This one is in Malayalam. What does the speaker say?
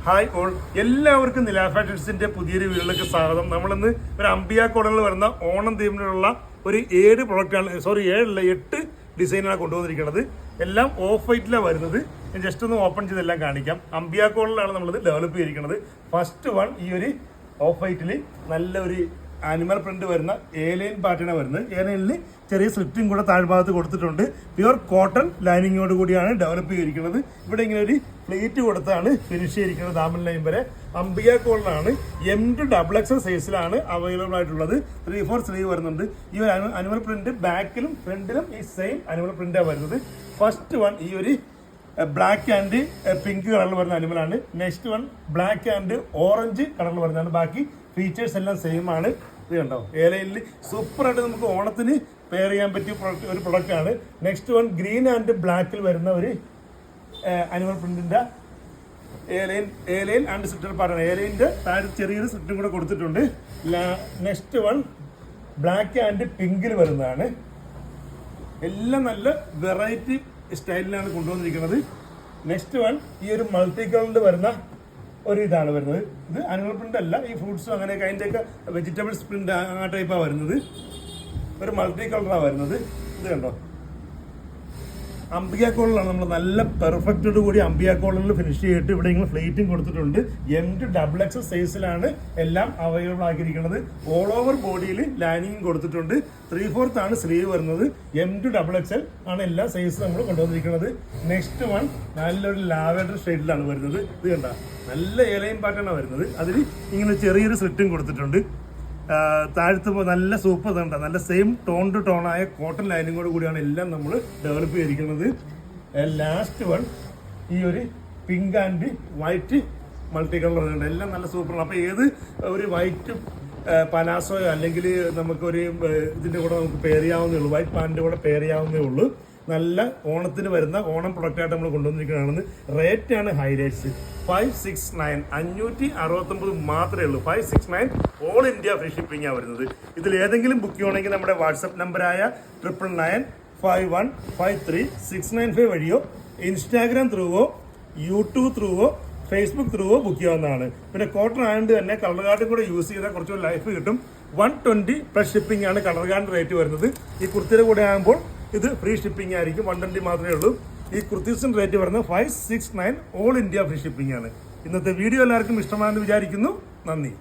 ഹായ് ഓൾ, എല്ലാവർക്കും നിലാ ഫാഷൻസിന്റെ പുതിയൊരു വീഡിയോയിലേക്ക് സ്വാഗതം. നമ്മളിന്ന് ഒരു അംബിയ കോഡനിൽ വരുന്ന ഓണം തീമിലുള്ള ഒരു 7 പ്രൊഡക്റ്റാണ്, 8 ഡിസൈനാണ് കൊണ്ടുവന്നിരിക്കുന്നത്. എല്ലാം ഓഫ് വൈറ്റിലാണ് വരുന്നത്. ഞാൻ ജസ്റ്റ് ഒന്ന് ഓപ്പൺ ചെയ്തെല്ലാം കാണിക്കാം. അംബിയ കോഡനിലാണ് നമ്മളിത് ഡെവലപ്പ് ചെയ്തിരിക്കുന്നത്. ഫസ്റ്റ് വൺ ഈ ഒരു ഓഫ് വൈറ്റിൽ നല്ലൊരു ആനിമൽ പ്രിന്റ് വരുന്ന ഏലൈൻ പാറ്റേണാണ് വരുന്നത്. ഏലൈനിൽ ചെറിയ സ്ലിറ്റും കൂടെ താഴ്ഭാഗത്ത് കൊടുത്തിട്ടുണ്ട്. പ്യുവർ കോട്ടൺ ലൈനിങ്ങോട് കൂടിയാണ് ഡെവലപ്പ് ചെയ്തിരിക്കുന്നത്. ഇവിടെ ഇങ്ങനെ ഒരു പ്ലേറ്റ് കൊടുത്താണ് ഫിനിഷ് ചെയ്തിരിക്കുന്നത്. ദാമൻ ലൈൻ വരെ അംബിയ കോളിലാണ്. M2XXL സൈസിലാണ് അവൈലബിൾ ആയിട്ടുള്ളത്. 3/4 സ്ലീവ് വരുന്നുണ്ട്. ഈ ഒരു അനിമൽ പ്രിന്റ് ബാക്കിലും ഫ്രണ്ടിലും ഈ സെയിം അനിമൽ പ്രിന്റാണ് വരുന്നത്. ഫസ്റ്റ് വൺ ഈ ഒരു ബ്ലാക്ക് ആൻഡ് പിങ്ക് കളറിൽ വരുന്ന അനിമലാണ്. Next one black and orange കളറിൽ വരുന്നതാണ്. ബാക്കി ഫീച്ചേഴ്സ് എല്ലാം സെയിം ആണ്. ഇത് കണ്ടോ, ഏലയിൽ സൂപ്പറായിട്ട് നമുക്ക് ഓണത്തിന് പെയർ ചെയ്യാൻ പറ്റിയ ഒരു പ്രൊഡക്റ്റ് ആണ്. നെക്സ്റ്റ് വൺ ഗ്രീൻ ആൻഡ് ബ്ലാക്കിൽ വരുന്ന ഒരു അനിമൽ പ്രിന്റിന്റെ ഏലൈൻ ആൻഡ് സ്ലിറ്റർ പാറ്റേൺ. ഏലൈൻ്റെ താഴെ ചെറിയൊരു സ്ലിറ്റും കൂടെ കൊടുത്തിട്ടുണ്ട്. നെക്സ്റ്റ് വൺ ബ്ലാക്ക് ആൻഡ് പിങ്കിൽ വരുന്നതാണ്. എല്ലാം നല്ല വെറൈറ്റി സ്റ്റൈലിലാണ് കൊണ്ടുവന്നിരിക്കുന്നത്. നെക്സ്റ്റ് വൺ ഈ ഒരു മൾട്ടി കളറിൽ വരുന്ന ഒരു ഇതാണ് വരുന്നത്. ഇത് അനിമൽ പ്രിന്റ് അല്ല, ഈ ഫ്രൂട്ട്സും അങ്ങനെയൊക്കെ അതിൻ്റെയൊക്കെ വെജിറ്റബിൾസ് പ്രിന്റ് ആ ടൈപ്പാണ് വരുന്നത്. ഒരു മൾട്ടി കളറാണ് വരുന്നത്. ഇത് കണ്ടോ, അംബിയ കോളിലാണ് നമ്മൾ നല്ല പെർഫെക്റ്റോട് കൂടി അംബിയ കോളിൽ ഫിനിഷ് ചെയ്തിട്ട് ഇവിടെ ഇങ്ങനെ ഫ്ലേറ്റും കൊടുത്തിട്ടുണ്ട്. M2XXL സൈസിലാണ് എല്ലാം അവൈലബിൾ ആക്കിയിരിക്കുന്നത്. ഓൾ ഓവർ ബോഡിയിൽ ലൈനിങ്ങും കൊടുത്തിട്ടുണ്ട്. 3/4 ആണ് സ്ലീവ് വരുന്നത്. M2XXL ആണ് എല്ലാ സൈസും നമ്മൾ കൊണ്ടുവന്നിരിക്കുന്നത്. നെക്സ്റ്റ് വൺ നല്ലൊരു ലാവൻഡർ ഷെയ്ഡിലാണ് വരുന്നത്. ഇത് കണ്ട, നല്ല ഏലൈൻ പാറ്റേണാണ് വരുന്നത്. അതിൽ ഇങ്ങനെ ചെറിയൊരു സ്ലിറ്റും കൊടുത്തിട്ടുണ്ട്. താഴത്ത് നല്ല സൂപ്പർ ഇതുണ്ട്. നല്ല സെയിം ടോൺ ടു ടോണായ കോട്ടൺ ലൈനിങ്ങോട് കൂടിയാണ് എല്ലാം നമ്മൾ ഡെവലപ്പ് ചെയ്തിരിക്കുന്നത്. ലാസ്റ്റ് വൺ ഈ ഒരു pink and white multi colour ഉണ്ട്. എല്ലാം നല്ല സൂപ്പറാണ്. അപ്പോൾ ഏത് ഒരു വൈറ്റ് പലാസോയോ അല്ലെങ്കിൽ നമുക്കൊരു ഇതിൻ്റെ കൂടെ നമുക്ക് പെയർ ചെയ്യാവുന്നേ ഉള്ളൂ. വൈറ്റ് പാൻറ്റിൻ്റെ കൂടെ പെയർ ചെയ്യാവുന്നേ ഉള്ളൂ. നല്ല ഓണത്തിന് വരുന്ന ഓണം പ്രൊഡക്റ്റായിട്ട് നമ്മൾ കൊണ്ടുവന്നിരിക്കുന്നതാണ്. റേറ്റാണ് ഹൈലൈറ്റ്സ്. 569 569 മാത്രമേ ഉള്ളൂ. 569 ഓൾ ഇന്ത്യ ഫ്രീ ഷിപ്പിംഗാണ് വരുന്നത്. ഇതിൽ ഏതെങ്കിലും ബുക്ക് ചെയ്യണമെങ്കിൽ നമ്മുടെ വാട്സപ്പ് നമ്പറായ 9995153695 വഴിയോ ഇൻസ്റ്റാഗ്രാം ത്രൂവോ യൂട്യൂബ് ത്രൂവോ ഫേസ്ബുക്ക് ത്രൂവോ ബുക്ക് ചെയ്യാവുന്നതാണ്. പിന്നെ കോട്ടൺ ആയതുകൊണ്ട് തന്നെ കളർ കാർഡും കൂടെ യൂസ് ചെയ്താൽ കുറച്ചുകൂടി ലൈഫ് കിട്ടും. 120 പ്ലസ് ഷിപ്പിംഗ് ആണ് കളർ കാർഡ് റേറ്റ് വരുന്നത്. ഈ കുർത്തിയുടെ കൂടെ ആകുമ്പോൾ ഇത് ഫ്രീ ഷിപ്പിംഗ് ആയിരിക്കും. 120 മാത്രമേ ഉള്ളൂ. ഈ കുർത്തീസിന് റേറ്റ് വരുന്നത് 569 ഓൾ ഇന്ത്യ ഫ്രീ ഷിപ്പിംഗ് ആണ്. ഇന്നത്തെ വീഡിയോ എല്ലാവർക്കും ഇഷ്ടമാണെന്ന് വിചാരിക്കുന്നു. നന്ദി.